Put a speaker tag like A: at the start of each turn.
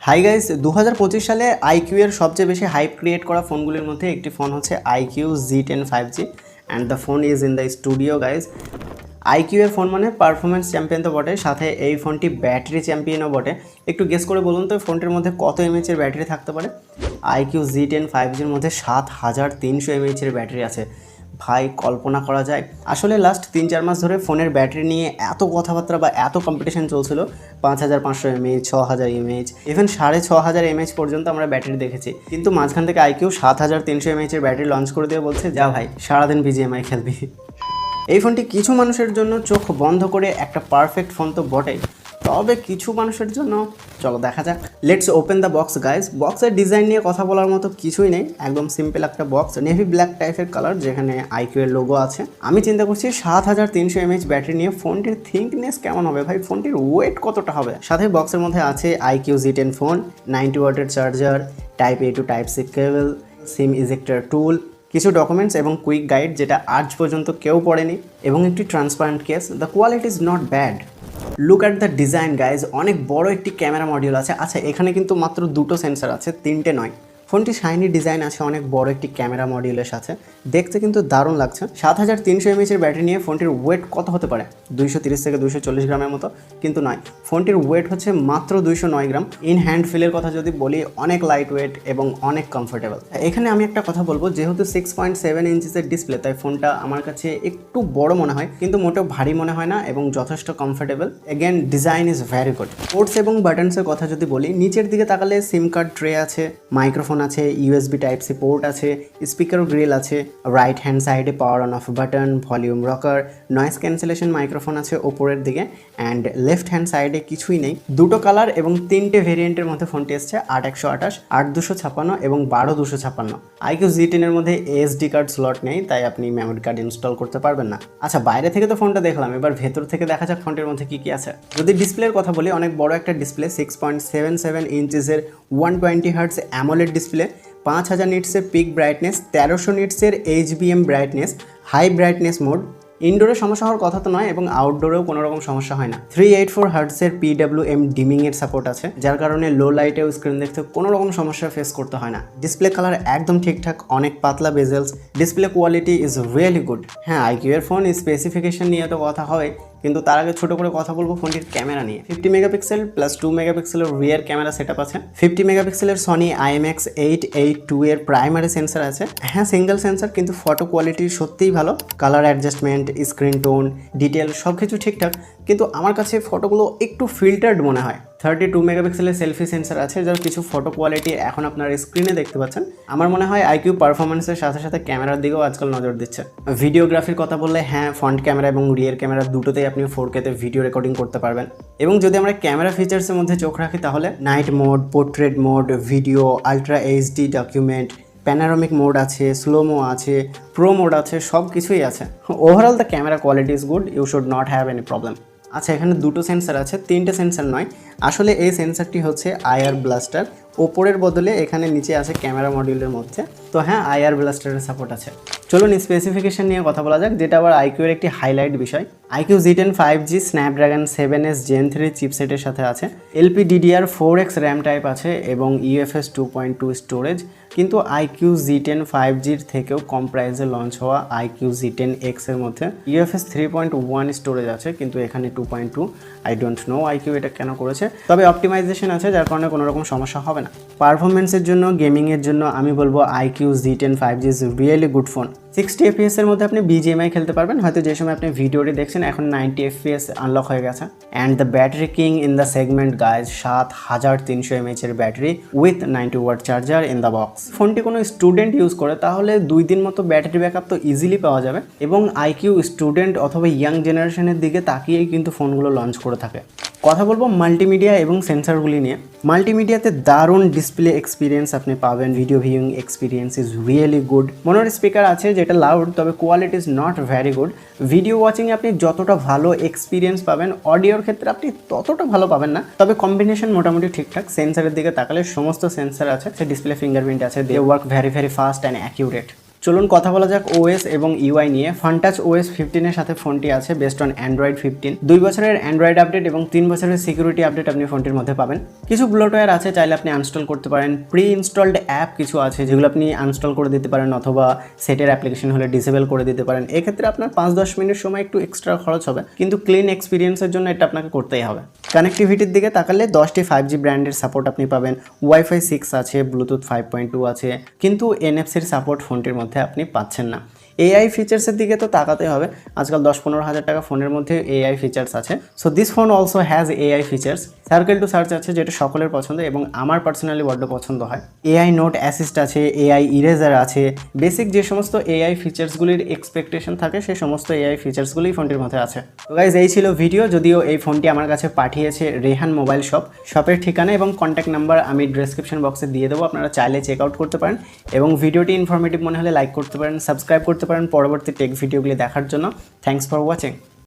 A: Hi guys, 2025 সালে IQ এর সবচেয়ে বেশি হাইপ ক্রিয়েট করা ফোনগুলির মধ্যে একটি ফোন হচ্ছে iQOO Z10 5G and the phone is in the studio guys. IQOO এর ফোন মানে পারফরমেন্স চ্যাম্পিয়ন তো বটে, সাথে এই ফোনটি ব্যাটারি চ্যাম্পিয়নও বটে। একটু গেস করে বলুন তো ফোনটির মধ্যে কত এমএএচের ব্যাটারি থাকতে পারে? আইকিউ Z10 5Gর মধ্যে 7300 এমএএচের ব্যাটারি আছে। ভাই, কল্পনা করা যায়? আসলে লাস্ট 3-4 মাস ধরে ফোনের ব্যাটারি নিয়ে এত কথাবার্তা বা এত কম্পিটিশন চলছিল। 5500 এমএএইচ, 6000 এমএএইচ, ইভেন 6500 এমএএইচ পর্যন্ত আমরা ব্যাটারি দেখেছি। কিন্তু মাঝখান থেকে আইকিউ 7300 এমএএইচের ব্যাটারি লঞ্চ করে দিয়ে বলছে, যা ভাই সারাদিন বিজিএমআই খেলবি। এই ফোনটি কিছু মানুষের জন্য চোখ বন্ধ করে একটা পারফেক্ট ফোন তো বটেই, তবে কিছু মানুষের জন্য চলো দেখা যাক। Let's open the box guys. বক্সের ডিজাইন নিয়ে কথা বলার মতো কিছুই নেই, একদম সিম্পল একটা বক্স, নেভি ব্ল্যাক টাইপের কালার যেখানে আইকিউ এর লোগো আছে। আমি চিন্তা করছি 7300 এমএএইচ ব্যাটারি নিয়ে ফোনটির থিকনেস কেমন হবে, ভাই ফোনটির ওয়েট কতটা হবে। সাথে বক্সের মধ্যে আছে আইকিউ Z10 ফোন, 90 ওয়াটের charger, type A to type C cable, sim ejector tool, কিছু ডকুমেন্টস এবং কুইক গাইড যেটা আজ পর্যন্ত কেউ পড়েনি, এবং একটি transparent case. The quality is not bad. Look at the design guys, অনেক বড় একটি ক্যামেরা মডিউল আছে। আচ্ছা, এখানে কিন্তু মাত্র দুটো সেন্সর আছে, তিনটে নয়। ফোনটি শাইনি ডিজাইন আছে অনেক বড় একটি ক্যামেরা মডিউলের সাথে, দেখতে কিন্তু দারুণ লাগছে। 7300 এমএএইচের ব্যাটারি নিয়ে ফোনটির ওয়েট কত হতে পারে? 230 থেকে 240 গ্রামের মতো, কিন্তু নয়, ফোনটির ওয়েট হচ্ছে মাত্র 209 গ্রাম। ইন হ্যান্ড ফিলের কথা যদি বলি, অনেক লাইট ওয়েট এবং অনেক কমফোর্টেবল। এখানে আমি একটা কথা বলবো, যেহেতু 6.7 ইঞ্চিসের ডিসপ্লে, তাই ফোনটা আমার কাছে একটু বড় মনে হয়, কিন্তু মোটেও ভারী মনে হয় না এবং যথেষ্ট comfortable. Again, design is very good. Ports এবং বাটনসের কথা যদি বলি, নিচের দিকে তাকালে সিম কার্ড ট্রে আছে, মাইক্রোফোন আছে, ইউএসবি টাইপ সি পোর্ট আছে, স্পিকার গ্রিল আছে, রাইট হ্যান্ড সাইডে power on of button, volume rocker, noise cancellation microphone আছে ওপরের দিকে, অ্যান্ড লেফট হ্যান্ড সাইডে কিছুই নেই। দুটো কালার এবং তিনটে ভেরিয়েন্টের মধ্যে ফোনটি এসছে, 8128, 8256 এবং 12256। আইকিউ Z10 এর মধ্যে এসডি কার্ড স্লট নেই, তাই আপনি মেমোরি কার্ড ইনস্টল করতে পারবেন না। আচ্ছা, বাইরে থেকে তো ফোনটা দেখলাম, এবার ভেতর থেকে দেখা যাক ফোনটির মধ্যে কি কি আছে। যদি ডিসপ্লের কথা বলি, অনেক বড় একটা ডিসপ্লে, 6.77 ইঞ্চিসের 120 হার্টজ অ্যামোলেড ডিসপ্লে, 5000 নিটসের পিক ব্রাইটনেস, 1300 নিটসের HBM brightness, high brightness mode. ইনডোরে সমস্যা হওয়ার কথা তো নয় এবং আউটডোরেও কোনো রকম সমস্যা হয় না। 384 হার্টসের PWM ডিমিং এর সাপোর্ট আছে, যার কারণে লো লাইটেও স্ক্রিন দেখতে কোনো রকম সমস্যা ফেস করতে হয় না। ডিসপ্লে কালার একদম ঠিকঠাক, অনেক পাতলা বেজেলস, display quality is really good. হ্যাঁ, আইকিউ এর ফোন স্পেসিফিকেশন নিয়ে তো কথা হয়, কিন্তু তার আগে ছোটো করে কথা বলবো ফোনটির ক্যামেরা নিয়ে। 50 মেগাপিক্সেল প্লাস 2 মেগাপিক্সেলের রিয়ার ক্যামেরা সেটআপ আছে। 50 মেগাপিক্সেলের সনি IMX882 এর প্রাইমারি সেন্সর আছে। হ্যাঁ, সিঙ্গেল সেন্সর, কিন্তু ফটো কোয়ালিটি সত্যিই ভালো। Colour adjustment, screen tone, detail সব কিছু ঠিকঠাক, কিন্তু আমার কাছে ফটোগুলো একটু ফিল্টার্ড মনে হয়। 32 মেগাপিক্সেলের সেলফি সেন্সর আছে, যার কিছু ফটো কোয়ালিটি এখন আপনার স্ক্রিনে দেখতে পাচ্ছেন। আমার মনে হয় আইকিউ পারফরমেন্সের সাথে সাথে ক্যামেরার দিকেও আজকাল নজর দিচ্ছে। ভিডিওগ্রাফির কথা বললে, হ্যাঁ, ফ্রন্ট ক্যামেরা এবং রিয়ার ক্যামেরা দুটোতেই আপনি 4K-তে ভিডিও রেকর্ডিং করতে পারবেন। এবং যদি আমরা ক্যামেরা ফিচার্সের মধ্যে চোখ রাখি, তাহলে night mode, portrait mode, video, ultra HD document, panoramic mode আছে, স্লোমো আছে, প্রো মোড আছে, সব কিছুই আছে। Overall the camera quality is good, you should not have any problem. আচ্ছা, এখানে দুটো সেন্সর আছে, তিনটে সেন্সর নয়। আসলে এই সেন্সরটি হচ্ছে IR ব্লাস্টার, ওপরের বদলে এখানে নিচে আছে ক্যামেরা মডিউলের মধ্যে। তো হ্যাঁ, IR ব্লাস্টারের সাপোর্ট আছে। চলুন স্পেসিফিকেশন নিয়ে কথা বলা যাক, যেটা আবার আইকিউ এর একটি হাইলাইট বিষয়। IQ Z10 5G Snapdragon 7S Gen 3 চিপসেটের সাথে আছে। LPDDR4X র্যাম টাইপ আছে এবং UFS 2.2 স্টোরেজ। কিন্তু আইকিউ Z10 5Gর থেকেও কম প্রাইসে লঞ্চ হওয়া আইকিউ Z10X এর মধ্যে UFS 3.1 স্টোরেজ আছে, কিন্তু এখানে 2.2। আই ডোন্ট নো আইকিউ এটা কেন করেছে, তবে অপটিমাইজেশন আছে, যার কারণে কোনো রকম সমস্যা হবে না। পারফরমেন্সের জন্য, গেমিংয়ের জন্য আমি বলবো iQOO Z10 5G is really good phone. 60 FPS এর মধ্যে আপনি BGMI খেলতে পারবেন, হয়তো যে সময় আপনি ভিডিওটি দেখছেন এখন 90 FPS আনলক হয়ে গেছে। And the battery king in the segment guys, 7300 mAh এর battery with 90 watt charger in the box. ফোনটি কোনো স্টুডেন্ট ইউজ করে তাহলে 2 দিন মতো ব্যাটারি ব্যাকআপ তো ইজিলি পাওয়া যাবে, এবং আইকিউ স্টুডেন্ট অথবা ইয়াং জেনারেশনের দিকে তাকিয়েই কিন্তু ফোনগুলো লঞ্চ করে থাকে। কথা বলবো মাল্টিমিডিয়া এবং সেন্সরগুলি নিয়ে। মাল্টিমিডিয়াতে দারুণ ডিসপ্লে এক্সপিরিয়েন্স আপনি পাবেন, video viewing experience is really good. মোনোর স্পিকার আছে যেটা লাউড, তবে quality is not very good. Video ওয়াচিংয়ে আপনি যতটা ভালো এক্সপিরিয়েন্স পাবেন, অডিওর ক্ষেত্রে আপনি ততটা ভালো পাবেন না, তবে কম্বিনেশন মোটামুটি ঠিকঠাক। সেন্সরের দিকে তাকালে সমস্ত সেন্সর আছে, ডিসপ্লে ফিঙ্গারপ্রিন্ট আছে, they work very very fast and accurate. চলুন কথা বলা যাক ওএস এবং ইউআই নিয়ে। ফানটাচ ওএস 15 এর সাথে ফোনটি আছে বেসড অন অ্যান্ড্রয়েড 15। 2 বছরের অ্যান্ড্রয়েড আপডেট এবং 3 বছরের সিকিউরিটি আপডেট আপনি ফোনটির মধ্যে পাবেন। কিছু ব্লোটওয়্যার আছে, চাইলে আপনি আনস্টল করতে পারেন। প্রি ইনস্টলড অ্যাপ কিছু আছে যেগুলো আপনি আনস্টল করে দিতে পারেন, অথবা সেটের অ্যাপ্লিকেশন হলে ডিসেবল করে দিতে পারেন। এক্ষেত্রে আপনার 5-10 মিনিট সময় একটু এক্সট্রা খরচ হবে, কিন্তু ক্লিন এক্সপিরিয়েন্সের জন্য এটা আপনাকে করতেই হবে। কানেক্টিভিটির দিকে তাকালে 10টি 5G ব্র্যান্ডের সাপোর্ট আপনি পাবেন। ওয়াইফাই 6 আছে, ব্লুটুথ 5.2 আছে, কিন্তু এনএফসির সাপোর্ট ফোনটির মধ্যে আপনি পাচ্ছেন না। এআই ফিচার্সের দিকে তো তাকাতে হবে। আজকাল 10-15 হাজার টাকা ফোনের মধ্যে এআই ফিচার্স আছে। So this phone also has AI features. Circle to search আছে, যেটা সকলের পছন্দ এবং আমার পার্সোনালি বড্ড পছন্দ হয়। এআই নোট অ্যাসিস্ট আছে, এআই ইরেজার আছে। বেসিক যে সমস্ত এআই ফিচার্সগুলির এক্সপেকটেশন থাকে সেই সমস্ত এআই ফিচার্সগুলি ফোনটির মধ্যে আছে। তো গাইজ, এই ছিল ভিডিও। যদিও এই ফোনটি আমার কাছে পাঠিয়েছে রেহান মোবাইল শপ। শপের ঠিকানা এবং কন্ট্যাক্ট নাম্বার আমি ডেসক্রিপশন বক্সে দিয়ে দেবো, আপনারা চাইলে চেক আউট করতে পারেন। এবং ভিডিওটি ইনফরমেটিভ মনে হলে লাইক করতে পারেন, সাবস্ক্রাইব করতে পারেন পরবর্তী টেক ভিডিওগুলি দেখার জন্য। Thanks for watching.